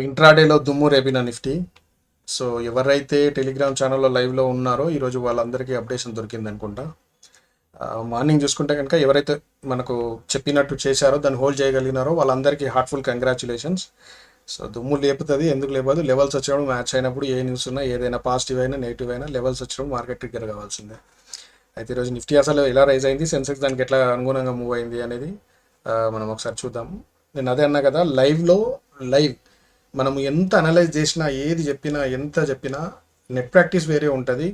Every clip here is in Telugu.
ఇంట్రాడేలో దుమ్ము రేపిన నిఫ్టీ. సో ఎవరైతే టెలిగ్రామ్ ఛానల్లో లైవ్లో ఉన్నారో ఈరోజు వాళ్ళందరికీ అప్డేషన్ దొరికింది అనుకుంటా. మార్నింగ్ చూసుకుంటే కనుక ఎవరైతే మనకు చెప్పినట్టు చేశారో దాన్ని హోల్డ్ చేయగలిగినారో వాళ్ళందరికీ హార్ట్ఫుల్ కంగ్రాచులేషన్స్. సో దుమ్ము లేపుతుంది, ఎందుకు లేపదు? లెవెల్స్ వచ్చినప్పుడు మ్యాచ్ అయినప్పుడు ఏ న్యూస్ ఉన్నా ఏదైనా పాజిటివ్ అయినా నెగిటివ్ అయినా లెవెల్స్ వచ్చినప్పుడు మార్కెట్ ట్రిగ్గర్ కావాల్సిందే. అయితే ఈరోజు నిఫ్టీ అసలు ఎలా రైజ్ అయింది, సెన్సెక్స్ దానికి ఎట్లా అనుగుణంగా మూవ్ అయింది అనేది మనం ఒకసారి చూద్దాం. నేను అదే అన్నా కదా, లైవ్ మనం ఎంత అనలైజ్ చేసినా ఏది చెప్పినా ఎంత చెప్పినా నెట్ ప్రాక్టీస్ వేరే ఉంటుంది,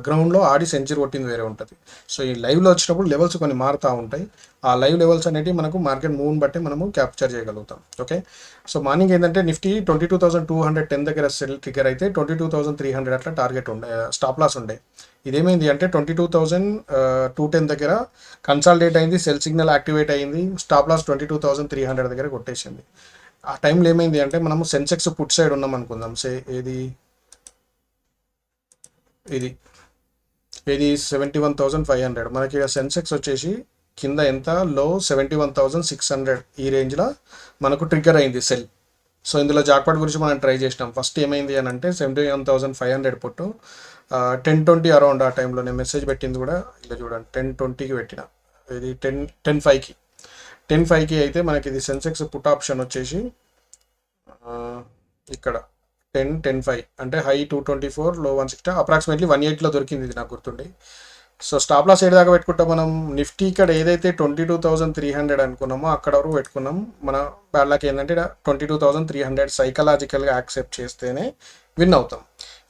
గ్రౌండ్లో ఆడి సెంచరీ కొట్టింది వేరే ఉంటుంది. సో ఈ లైవ్లో వచ్చినప్పుడు లెవెల్స్ కొన్ని మారుతూ ఉంటాయి. ఆ లైవ్ లెవెల్స్ అనేవి మనకు మార్కెట్ మూవ్ని బట్టి మనము క్యాప్చర్ చేయగలుగుతాం. ఓకే, సో మార్నింగ్ ఏంటంటే నిఫ్టీ 22,210 దగ్గర సెల్ ట్రిగర్ అయితే 22,300 అట్లా టార్గెట్ ఉండే, స్టాప్ లాస్ ఉండే. ఇదేమైంది అంటే 22,210 దగ్గర కన్సాలిడేట్ అయింది, సెల్ సిగ్నల్ యాక్టివేట్ అయింది, స్టాప్ లాస్ 22,300 దగ్గర కొట్టేసింది. ఆ టైంలో ఏమైంది అంటే మనము సెన్సెక్స్ పుట్ సైడ్ ఉన్నాం అనుకుందాం. ఇది ఇది ఇది 71,500. మనకి ఇక సెన్సెక్స్ వచ్చేసి కింద ఎంత లో 71,600 ఈ రేంజ్లో మనకు ట్రిగ్గర్ అయింది సెల్. సో ఇందులో జాక్పాట్ గురించి మనం ట్రై చేసినాం. ఫస్ట్ ఏమైంది అని అంటే 71,500 పుట్టు 10:20 అరౌండ్ ఆ టైంలో నేను మెసేజ్ పెట్టింది కూడా ఇలా చూడండి, 10:20కి పెట్టిన. ఇది 10:5కి 10:5కి అయితే మనకి ఇది సెన్సెక్స్ పుట్ ఆప్షన్ వచ్చేసి ఇక్కడ 10:5 అంటే హై 224 లో 160 అప్రాక్సిమేట్లీ 180లో దొరికింది, ఇది నాకు గుర్తుండి. సో స్టాప్ లాస్ ఏడు దాకా పెట్టుకుంటాం మనం. నిఫ్టీ ఇక్కడ ఏదైతే 22,300 అనుకున్నామో అక్కడ వరకు పెట్టుకున్నాం. మన బ్యాడ్ లక్ ఏంటంటే 22,300 సైకలాజికల్గా యాక్సెప్ట్ చేస్తేనే విన్ అవుతాం.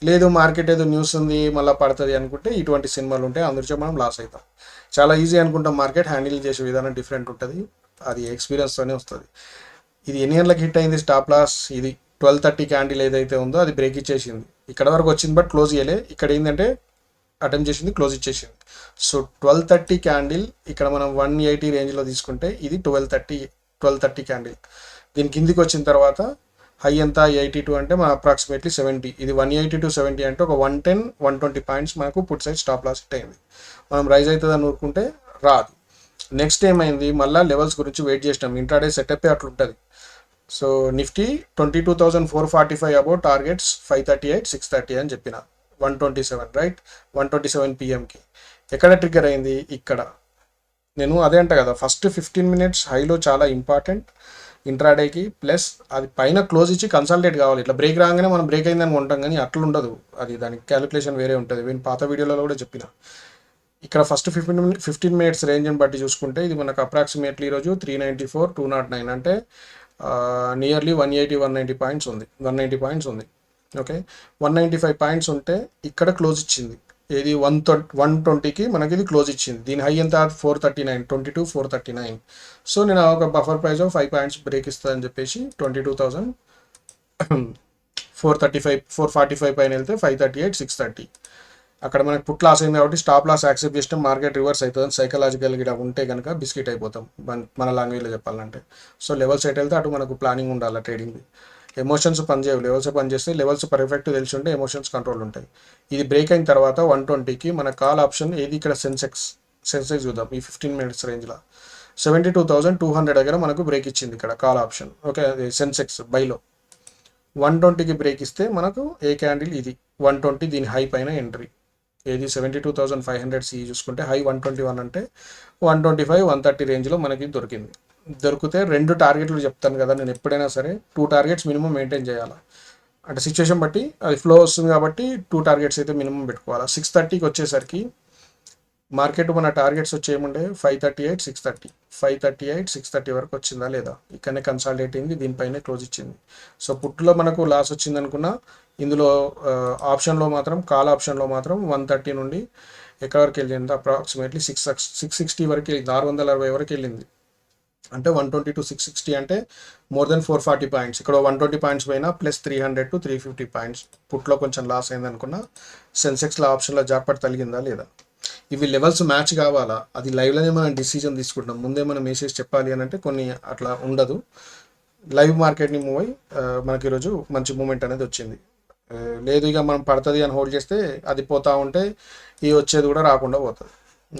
లేదు మార్కెట్ ఏదో న్యూస్ ఉంది మళ్ళీ పడుతుంది అనుకుంటే ఇటువంటి సినిమాలు ఉంటాయి, అందులో మనం లాస్ అవుతాం. చాలా ఈజీ అనుకుంటాం, మార్కెట్ హ్యాండిల్ చేసే విధానం డిఫరెంట్ ఉంటుంది, అది ఎక్స్పీరియన్స్తోనే వస్తుంది. ఇది ఎన్ని గంటలకు హిట్ అయింది స్టాప్ లాస్? ఇది 12:30 క్యాండిల్ ఏదైతే ఉందో అది బ్రేక్ ఇచ్చేసింది. ఇక్కడ వరకు వచ్చింది బట్ క్లోజ్ చేయలే. ఇక్కడ ఏంటంటే అటెంప్ట్ చేసింది, క్లోజ్ ఇచ్చేసింది. సో 12:30 క్యాండిల్ ఇక్కడ మనం 180 రేంజ్లో తీసుకుంటే ఇది 12:30 క్యాండిల్. దీని కిందికి వచ్చిన తర్వాత హై ఎంత 82 అంటే మన అప్రాక్సిమేట్లీ 70. ఇది 180 to 70 అంటే ఒక 110-120 పాయింట్స్ మనకు put side stop loss hit అయింది. మనం రైజ్ అవుతుందని ఊరుకుంటే రాదు. నెక్స్ట్ ఏమైంది, మళ్ళీ లెవెల్స్ గురించి వెయిట్ చేసినాం. ఇంట్రాడే సెటప్ అట్లా ఉంటుంది. సో నిఫ్టీ 22,445 అబౌట్ టార్గెట్స్ 538, 630 అని చెప్పిన. 127 రైట్, 127 పిఎంకి ఎక్కడ ట్రిగ్గర్ అయింది? ఇక్కడ. నేను అదే అంట కదా, ఫస్ట్ 15 మినిట్స్ హైలో చాలా ఇంపార్టెంట్ ఇంట్రాడేకి. ప్లస్ అది పైన క్లోజ్ ఇచ్చి కన్సల్టేట్ కావాలి. ఇట్లా బ్రేక్ రాగానే మనం బ్రేక్ అయిందని కొంటాం, కానీ అట్లా ఉండదు, అది దానికి క్యాలిక్యులేషన్ వేరే ఉంటుంది. నేను పాత వీడియోలలో కూడా చెప్పిన. ఇక్కడ ఫస్ట్ 15 మినిట్స్ రేంజ్ని బట్టి చూసుకుంటే ఇది మనకు అప్రాక్సిమేట్లీ ఈరోజు 394, 209 అంటే నియర్లీ 180-190 పాయింట్స్ ఉంది, 190 పాయింట్స్ ఉంది. ఓకే, 195 పాయింట్స్ ఉంటే ఇక్కడ క్లోజ్ ఇచ్చింది. ఏది 120కి మనకి ఇది క్లోజ్ ఇచ్చింది. దీని హై ఎంత 439, 22,439. సో నేను ఒక buffer price of 5 points break ఇస్తానని చెప్పేసి 22,435, 445 పైన వెళ్తే 538, 630 అక్కడ మనకు పుట్ లాస్ అయింది. కాబట్టి స్టాప్ లాస్ యాక్సెప్ట్ చేస్తే మార్కెట్ రివర్స్ అవుతుంది. సైకలాజికల్గా ఉంటే కనుక బిస్కెట్ అయిపోతాం మన లాంగ్వేజ్లో చెప్పాలంటే. సో లెవెల్స్ ఎట్ వెళ్తే అటు మనకు ప్లానింగ్ ఉండాలి ట్రేడింగ్. ఎమోషన్స్ పనిచేయవు, లెవెల్స్ పనిచేస్తే లెవెల్స్ పర్ఫెక్ట్ తెలిసి ఉంటే ఎమోషన్స్ కంట్రోల్ ఉంటాయి. ఇది బ్రేక్ అయిన తర్వాత 120కి మన కాల్ ఆప్షన్ ఏది ఇక్కడ సెన్సెక్స్ చూద్దాం. ఈ 15 మినిట్స్ రేంజ్లో 72,200 దగ్గర మనకు బ్రేక్ ఇచ్చింది ఇక్కడ కాల్ ఆప్షన్. ఓకే, సెన్సెక్స్ బైలో 120కి బ్రేక్ ఇస్తే మనకు ఏ క్యాండిల్ ఇది 120, దీని హై పైన ఎంట్రీ. ఏది 72,500 సి చూసుకుంటే హై 121 అంటే 125, 130 రేంజ్లో మనకి దొరికితే 2 టార్గెట్లు చెప్తాను కదా నేను ఎప్పుడైనా సరే, 2 టార్గెట్స్ మినిమం మెయింటైన్ చేయాలి. అంటే సిచ్యువేషన్ బట్టి అది ఫ్లో వస్తుంది కాబట్టి 2 టార్గెట్స్ అయితే మినిమం పెట్టుకోవాలి. 630కి వచ్చేసరికి మార్కెట్ మన టార్గెట్స్ వచ్చేయముండే 538, 630, 538, 630 వరకు వచ్చిందా లేదా? ఇక్కడనే కన్సాలిడేట్ అయింది, దీనిపైనే క్లోజ్ ఇచ్చింది. సో పుట్టులో మనకు లాస్ వచ్చింది అనుకున్నా, ఇందులో ఆప్షన్లో మాత్రం కాల్ ఆప్షన్లో మాత్రం 130 నుండి ఎక్కడ వరకు వెళ్ళింది? అప్రాక్సిమేట్లీ 660 వరకు వెళ్ళింది, 660 వరకు వెళ్ళింది. అంటే 120 to 660 అంటే మోర్ దెన్ 440 పాయింట్స్. ఇక్కడ 120 పాయింట్స్ పైన ప్లస్ 300 to 350 పాయింట్స్. పుట్లో కొంచెం లాస్ అయింది అనుకున్నా, సెన్సెక్స్లో ఆప్షన్లో జాక్పాట్ తగిలిందా లేదా? ఇవి లెవెల్స్ మ్యాచ్ కావాలా? అది లైవ్లోనే మనం డిసిజన్ తీసుకుంటాం. ముందే మనం మెసేజ్ చెప్పాలి అని అంటే కొన్ని అట్లా ఉండదు. లైవ్ మార్కెట్ని మూవ్ అయ్యి మనకి ఈరోజు మంచి మూమెంట్ అనేది వచ్చింది. లేదు ఇక మనం పడుతుంది అని హోల్డ్ చేస్తే అది పోతూ ఉంటే ఈ వచ్చేది కూడా రాకుండా పోతుంది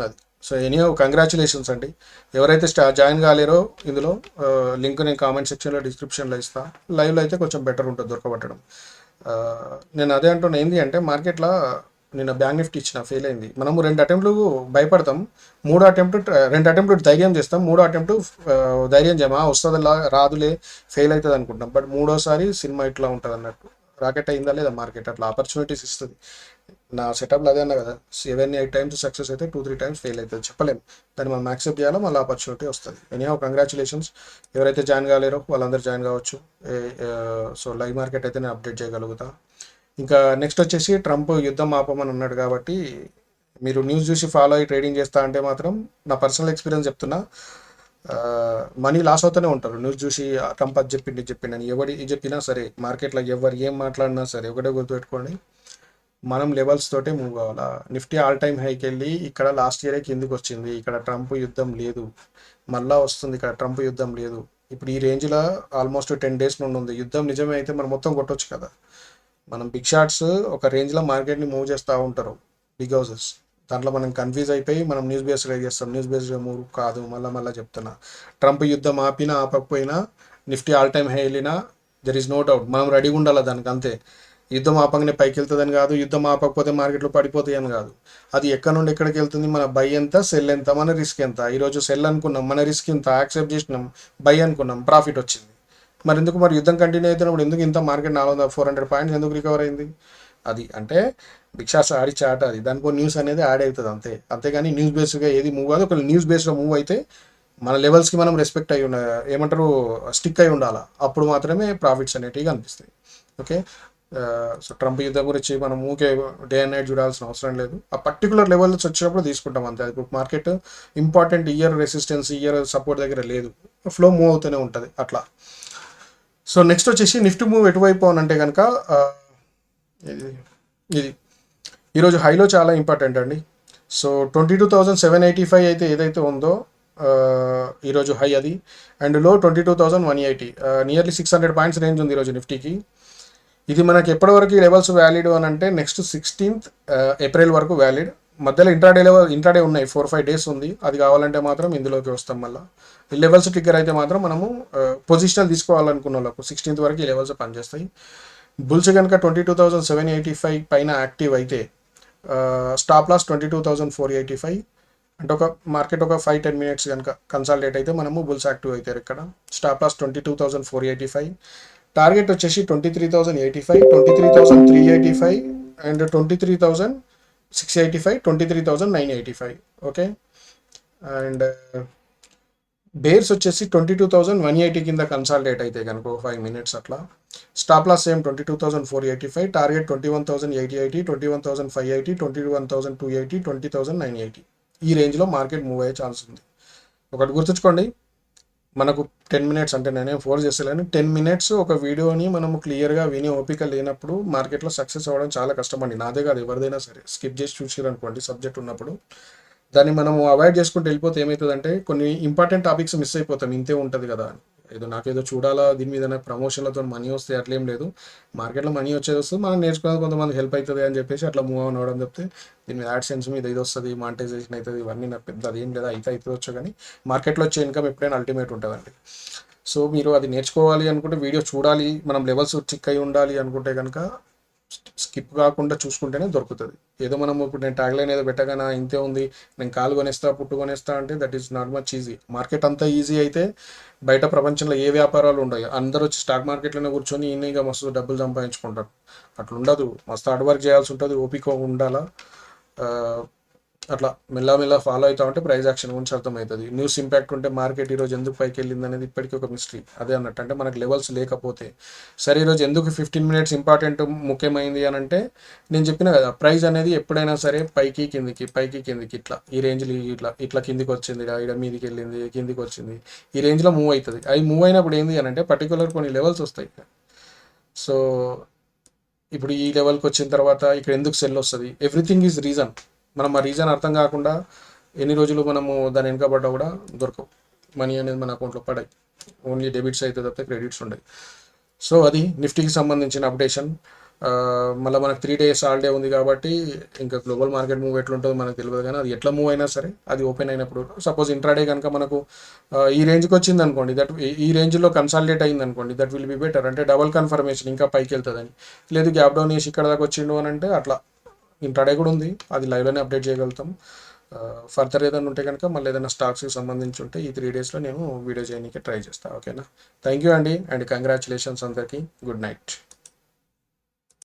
అది. సో ఎనీహౌ కంగ్రాచులేషన్స్ అండి. ఎవరైతే జాయిన్ కాలేరో ఇందులో లింక్ నేను కామెంట్ సెక్షన్లో డిస్క్రిప్షన్లో ఇస్తా. లైవ్లో అయితే కొంచెం బెటర్ ఉంటుంది దొరకబట్టడం. ఆ, నేను అదే అంటున్నా, ఏంది అంటే మార్కెట్లో నిన్న బ్యాంక్ నిఫ్టీ ఇచ్చిన ఫెయిల్ అయింది. మనము 2 అటెంప్ట్లు భయపడతాం, 2 అటెంప్ట్ ధైర్యం చేస్తాం, 3 అటెంప్ట్ ధైర్యం చేయమా వస్తుంది రాదులే ఫెయిల్ అవుతుంది అనుకుంటాం. బట్ మూడోసారి సినిమా ఇట్లా ఉంటుంది అన్నట్టు. రాకెట్ అయిందా లేదా మార్కెట్ అట్లా ఆపర్చునిటీస్ ఇస్తుంది. నా సెటప్లో అదే అన్నా కదా, 7-8 టైమ్స్ సక్సెస్ అయితే 2-3 టైమ్స్ ఫెయిల్ అవుతుంది, చెప్పలేము. దాన్ని మనం యాక్సెప్ట్ చేయాలో మళ్ళీ ఆపర్చునిటీ వస్తుంది. Anyhow congratulations. ఎవరైతే జాయిన్ కాలేరో వాళ్ళందరూ జాయిన్ కావచ్చు. సో లైవ్ మార్కెట్ అయితే నేను అప్డేట్ చేయగలుగుతా. ఇంకా నెక్స్ట్ వచ్చేసి ట్రంప్ యుద్ధం ఆపమని అన్నాడు కాబట్టి మీరు న్యూస్ చూసి ఫాలో అయ్యి ట్రేడింగ్ చేస్తా అంటే మాత్రం నా పర్సనల్ ఎక్స్పీరియన్స్ చెప్తున్నా, మనీ లాస్ అవుతూనే ఉంటారు. న్యూస్ చూసి ట్రంప్ అది చెప్పింది ఇది చెప్పిండి అని ఎవరు ఇది చెప్పినా సరే, మార్కెట్లో ఎవరు ఏం మాట్లాడినా సరే ఒకటే గుర్తుపెట్టుకోండి, మనం లెవెల్స్ తోటే మూవ్ కావాలా. నిఫ్టీ ఆల్ టైమ్ హైకి వెళ్ళి ఇక్కడ లాస్ట్ ఇయరే కిందికి వచ్చింది. ఇక్కడ ట్రంప్ యుద్ధం లేదు, మళ్ళా వస్తుంది. ఇక్కడ ట్రంప్ యుద్ధం లేదు. ఇప్పుడు ఈ రేంజ్లో ఆల్మోస్ట్ 10 డేస్ నుండి ఉంది. యుద్ధం నిజమే అయితే మనం మొత్తం కొట్టొచ్చు కదా. మనం బిగ్ షాట్స్ ఒక రేంజ్లో మార్కెట్ని మూవ్ చేస్తూ ఉంటారు బిగ్ హౌసెస్. దాంట్లో మనం కన్ఫ్యూజ్ అయిపోయి మనం న్యూస్ బేస్డ్ చేస్తాం. న్యూస్ బేస్డ్ మూవ్ కాదు. మళ్ళీ చెప్తున్నా, ట్రంప్ యుద్ధం ఆపినా ఆపకపోయినా నిఫ్టీ ఆల్ టైమ్ హై వెళ్ళినా దెర్ ఈస్ నో డౌట్ మనం రెడీగా ఉండాలి దానికి, అంతే. యుద్ధం ఆపంగానే పైకి వెళ్తుందని కాదు, యుద్ధం ఆపకపోతే మార్కెట్లో పడిపోతాయి అని కాదు. అది ఎక్కడ నుండి ఎక్కడికి వెళ్తుంది, మన బై ఎంత సెల్ ఎంత, మన రిస్క్ ఎంత. ఈరోజు సెల్ అనుకున్నాం, మన రిస్క్ ఇంత యాక్సెప్ట్ చేసినాం, బై అనుకున్నాం, ప్రాఫిట్ వచ్చింది. మరి ఎందుకు మరి యుద్ధం కంటిన్యూ అవుతున్నప్పుడు ఎందుకు ఇంత మార్కెట్ 400-400 పాయింట్స్ ఎందుకు రికవర్ అయింది? అది అంటే బిగ్ షాట్స్ ఆడిచ్చే ఆట అది. దానికో న్యూస్ అనేది యాడ్ అవుతుంది అంతే. అంతేగాని న్యూస్ బేస్డ్గా ఏది మూవ్ కాదు. ఒక న్యూస్ బేస్డ్గా మూవ్ అయితే మన లెవెల్స్కి మనం రెస్పెక్ట్ అయ్యి ఏమంటారు, స్టిక్ అయి ఉండాలి. అప్పుడు మాత్రమే ప్రాఫిట్స్ అనేటివి కనిపిస్తాయి. ఓకే. సో ట్రంప్ యుద్ధం గురించి మనం ఊకే డే అండ్ నైట్ చూడాల్సిన అవసరం లేదు. ఆ పర్టికులర్ లెవెల్స్ వచ్చినప్పుడు తీసుకుంటాం అంతే. అది market important year resistance year support దగ్గర లేదు, ఫ్లో మూవ్ అవుతూనే ఉంటుంది అట్లా. సో నెక్స్ట్ వచ్చేసి నిఫ్టీ మూవ్ ఎటువైపు అని అంటే కనుక ఇది ఈరోజు హైలో చాలా ఇంపార్టెంట్ అండి. సో 22,785 అయితే ఏదైతే ఉందో ఈరోజు హై అది, అండ్ లో 22,180, నియర్లీ 600 పాయింట్స్ రేంజ్ ఉంది ఈరోజు నిఫ్టీకి. ఇది మనకి ఎప్పటివరకు ఈ లెవెల్స్ వ్యాలిడ్ అని అంటే నెక్స్ట్ 16th ఏప్రిల్ వరకు వ్యాలిడ్. మధ్యలో ఇంట్రాడే ఉన్నాయి, 4-5 డేస్ ఉంది. అది కావాలంటే మాత్రం ఇందులోకి వస్తాం. మళ్ళీ ఈ లెవెల్స్ ట్రిగ్గర్ అయితే మాత్రం మనము పొజిషనల్ తీసుకోవాలనుకున్న వాళ్ళకు 16th వరకు ఈ లెవెల్స్ పనిచేస్తాయి. బుల్స్ కనుక 22,785 పైన యాక్టివ్ అయితే స్టాప్ లాస్ 22,485. అంటే ఒక మార్కెట్ ఒక 5-10 మినిట్స్ కనుక కన్సాలిడేట్ అయితే మనము బుల్స్ యాక్టివ్ అవుతారు. ఇక్కడ స్టాప్ లాస్ 22,485. టార్గెట్ వచ్చేసి 23,085, 23,385 అండ్ 23,685, 23,985. ఓకే. అండ్ బేర్స్ వచ్చేసి 22,180 కింద కన్సాలిడేట్ అయితే కనుక 5 మినిట్స్ అట్లా. Stop loss same 22,485, target 21,880, 21,580, 21,280, 20,980. ఈ రేంజ్లో మార్కెట్ మూవ్ అయ్యే ఛాన్స్ ఉంది. ఒకటి గుర్తుంచుకోండి, మనకు 10 మినిట్స్ అంటే నేనేం ఫోర్స్ చేస్తలేను, 10 మినిట్స్ ఒక వీడియోని మనము క్లియర్గా విని ఓపిక లేనప్పుడు మార్కెట్లో సక్సెస్ అవ్వడం చాలా కష్టం అండి. నాదే కాదు, ఎవరిదైనా సరే. స్కిప్ చేసి చూసారనుకోండి సబ్జెక్ట్ ఉన్నప్పుడు, దాన్ని మనము అవాయిడ్ చేసుకుంటూ వెళ్ళిపోతే ఏమవుతుందంటే కొన్ని ఇంపార్టెంట్ టాపిక్స్ మిస్ అయిపోతాం. ఇంతే ఉంటుంది కదా, ఏదో నాకేదో చూడాలా దీని మీద ప్రమోషన్లతో మనీ వస్తే అట్లేం లేదు. మార్కెట్లో మనీ వచ్చేది వస్తుంది, మనం నేర్చుకోవడానికి కొంతమంది హెల్ప్ అవుతుంది అని చెప్పేసి అట్లా మూవ్ ఆన్ అవ్వడం చెప్తే, దీని మీద యాడ్సెన్స్ మీద ఇది వస్తుంది, మానిటైజేషన్ అవుతుంది, ఇవన్నీ నాకు పెద్ద అదేం లేదా, అయితే వచ్చు. కానీ మార్కెట్లో వచ్చే ఇన్కమ్ ఎప్పుడైనా అల్టిమేట్ ఉంటుందండి. సో మీరు అది నేర్చుకోవాలి అనుకుంటే, వీడియో చూడాలి, మనం లెవెల్స్ చిక్ అయి ఉండాలి అనుకుంటే కనుక స్కిప్ కాకుండా చూసుకుంటేనే దొరుకుతుంది. ఏదో మనం ఇప్పుడు నేను ట్యాగ్లైన్ ఏదో పెట్టగానే ఇంతే ఉంది, నేను కాలు కొనేస్తా పుట్టు కొనేస్తా అంటే that is not much easy. Market అంతా ఈజీ అయితే బయట ప్రపంచంలో ఏ వ్యాపారాలు ఉండవు. అందరూ వచ్చి స్టాక్ మార్కెట్లోనే కూర్చొని ఈజీగా మస్తు డబ్బులు సంపాదించుకుంటారు. అట్లా ఉండదు, మస్తు హార్డ్ వర్క్ చేయాల్సి ఉంటుంది, ఓపిక ఉండాలా. అట్లా మెల్లమెల్ల ఫాలో అవుతా ఉంటే ప్రైస్ యాక్షన్ గురించి అర్థమవుతుంది. న్యూస్ ఇంపాక్ట్ ఉంటే మార్కెట్ ఈరోజు ఎందుకు పైకి వెళ్ళింది అనేది ఇప్పటికీ ఒక మిస్టరీ. అదే అన్నట్టు, అంటే మనకు లెవెల్స్ లేకపోతే సరే ఈరోజు ఎందుకు 15 మినిట్స్ ఇంపార్టెంట్ ముఖ్యమైంది అని అంటే, నేను చెప్పిన కదా, ప్రైస్ అనేది ఎప్పుడైనా సరే పైకి కిందికి ఇట్లా ఈ రేంజ్లో ఇట్లా కిందికి వచ్చింది, ఇక్కడ మీదికి వెళ్ళింది, కిందికి వచ్చింది, ఈ రేంజ్లో మూవ్ అవుతుంది. అవి మూవ్ అయినప్పుడు ఏంది అని అంటే పర్టికులర్ కొన్ని లెవెల్స్ వస్తాయి. సో ఇప్పుడు ఈ లెవెల్కి వచ్చిన తర్వాత ఇక్కడ ఎందుకు సెల్ వస్తుంది, ఎవ్రీథింగ్ ఈజ్ రీజన్. మనం ఆ రీజన్ అర్థం కాకుండా ఎన్ని రోజులు మనము దాని వెనుకబడ్డా కూడా దొరకవు. మనీ అనేది మన అకౌంట్లో పడాయి, ఓన్లీ డెబిట్స్ అయితే తప్పితే క్రెడిట్స్ ఉండవు. సో అది నిఫ్టీకి సంబంధించిన అప్డేషన్. మళ్ళీ మనకు 3 days హాలిడే ఉంది కాబట్టి ఇంకా గ్లోబల్ మార్కెట్ మూవ్ ఎట్లుంటుందో మనకు తెలియదు, కానీ అది ఎట్లా మూవ్ అయినా సరే అది ఓపెన్ అయినప్పుడు సపోజ్ ఇంట్రాడే కనుక మనకు ఈ రేంజ్కి వచ్చింది అనుకోండి, దట్ ఈ రేంజ్లో కన్సాలిడేట్ అయింది అనుకోండి, దట్ విల్ బి బెటర్. అంటే డబల్ కన్ఫర్మేషన్ ఇంకా పైకి వెళ్తుందని. లేదు గ్యాప్ డౌన్ చేసి ఇక్కడ దాకా వచ్చిండు అని అంటే అట్లా ఇంట్రాడే కూడా ఉంది, అది లైవ్లోనే అప్డేట్ చేయగలుగుతాం. ఫర్దర్ ఏదైనా ఉంటే కనుక మళ్ళీ ఏదైనా స్టాక్స్కి సంబంధించి ఉంటే ఈ 3 daysలో నేను వీడియో చేయడానికి ట్రై చేస్తాను. ఓకేనా? థ్యాంక్ యూ అండి, అండ్ కంగ్రాచులేషన్స్ అందరికీ. Good night.